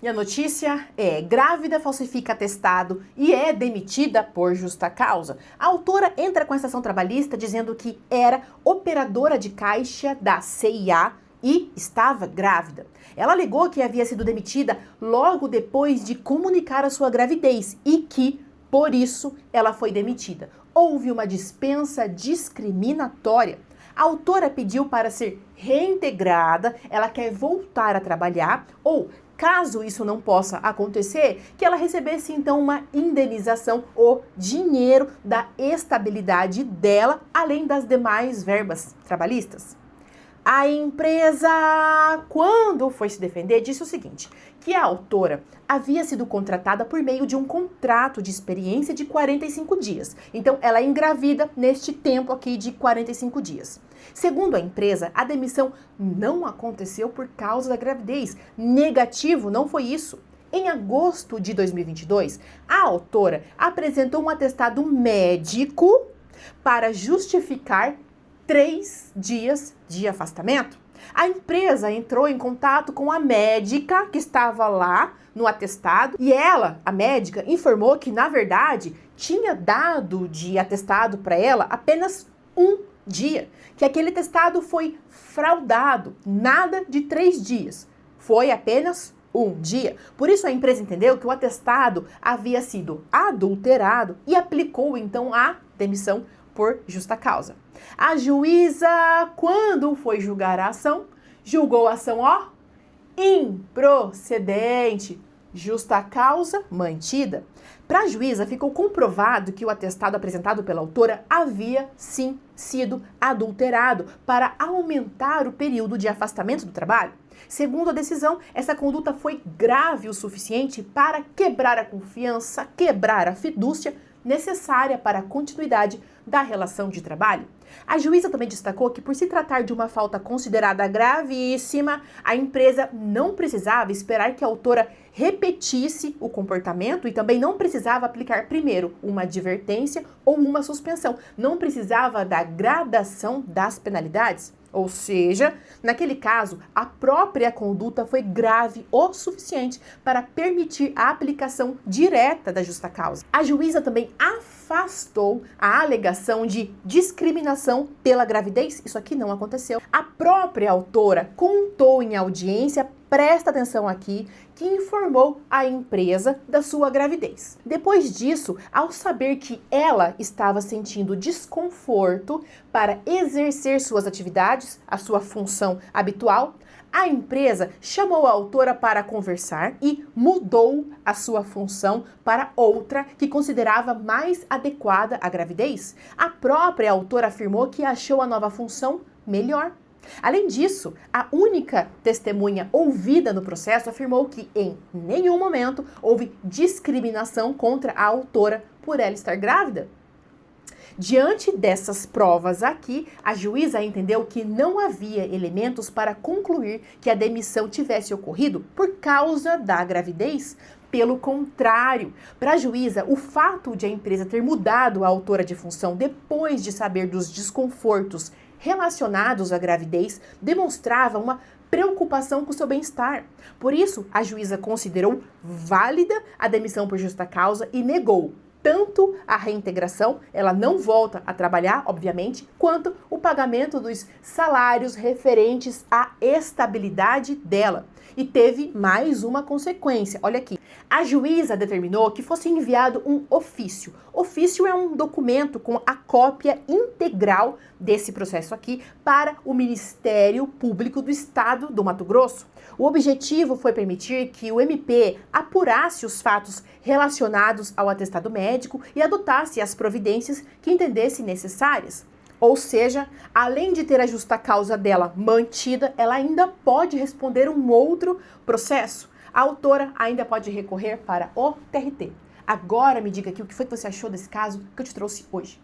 E a notícia é: grávida falsifica atestado e é demitida por justa causa. A autora entra com essa ação trabalhista dizendo que era operadora de caixa da CIA e estava grávida. Ela alegou que havia sido demitida logo depois de comunicar a sua gravidez e que, por isso, ela foi demitida. Houve uma dispensa discriminatória. A autora pediu para ser reintegrada, ela quer voltar a trabalhar ou, caso isso não possa acontecer, que ela recebesse então uma indenização ou dinheiro da estabilidade dela, além das demais verbas trabalhistas. A empresa, quando foi se defender, disse o seguinte, que a autora havia sido contratada por meio de um contrato de experiência de 45 dias. Então, ela é engravida neste tempo aqui de 45 dias. Segundo a empresa, a demissão não aconteceu por causa da gravidez. Negativo, não foi isso. Em agosto de 2022, a autora apresentou um atestado médico para justificar 3 dias de afastamento. A empresa entrou em contato com a médica que estava lá no atestado e ela, a médica, informou que, na verdade, tinha dado de atestado para ela apenas 1 dia, que aquele atestado foi fraudado, nada de 3 dias, foi apenas 1 dia. Por isso a empresa entendeu que o atestado havia sido adulterado e aplicou então a demissão por justa causa. A juíza, quando foi julgar a ação, julgou a ação, improcedente, justa causa mantida. Para a juíza, ficou comprovado que o atestado apresentado pela autora havia, sim, sido adulterado para aumentar o período de afastamento do trabalho. Segundo a decisão, essa conduta foi grave o suficiente para quebrar a confiança, quebrar a fidúcia necessária para a continuidade da relação de trabalho. A juíza também destacou que, por se tratar de uma falta considerada gravíssima, a empresa não precisava esperar que a autora repetisse o comportamento e também não precisava aplicar primeiro uma advertência ou uma suspensão. Não precisava da gradação das penalidades. Ou seja, naquele caso, a própria conduta foi grave o suficiente para permitir a aplicação direta da justa causa. A juíza também afastou a alegação de discriminação pela gravidez. Isso aqui não aconteceu. A própria autora contou em audiência, presta atenção aqui, que informou a empresa da sua gravidez. Depois disso, ao saber que ela estava sentindo desconforto para exercer suas atividades, a sua função habitual, a empresa chamou a autora para conversar e mudou a sua função para outra que considerava mais adequada à gravidez. A própria autora afirmou que achou a nova função melhor. Além disso, a única testemunha ouvida no processo afirmou que em nenhum momento houve discriminação contra a autora por ela estar grávida. Diante dessas provas aqui, a juíza entendeu que não havia elementos para concluir que a demissão tivesse ocorrido por causa da gravidez. Pelo contrário, para a juíza, o fato de a empresa ter mudado a autora de função depois de saber dos desconfortos relacionados à gravidez demonstrava uma preocupação com seu bem-estar. Por isso, a juíza considerou válida a demissão por justa causa e negou tanto a reintegração, ela não volta a trabalhar, obviamente, quanto o pagamento dos salários referentes à estabilidade dela. E teve mais uma consequência, olha aqui. A juíza determinou que fosse enviado um ofício. Ofício é um documento com a cópia integral desse processo aqui para o Ministério Público do Estado do Mato Grosso. O objetivo foi permitir que o MP apurasse os fatos relacionados ao atestado médico e adotasse as providências que entendesse necessárias. Ou seja, além de ter a justa causa dela mantida, ela ainda pode responder um outro processo. A autora ainda pode recorrer para o TRT. Agora me diga aqui o que foi que você achou desse caso que eu te trouxe hoje.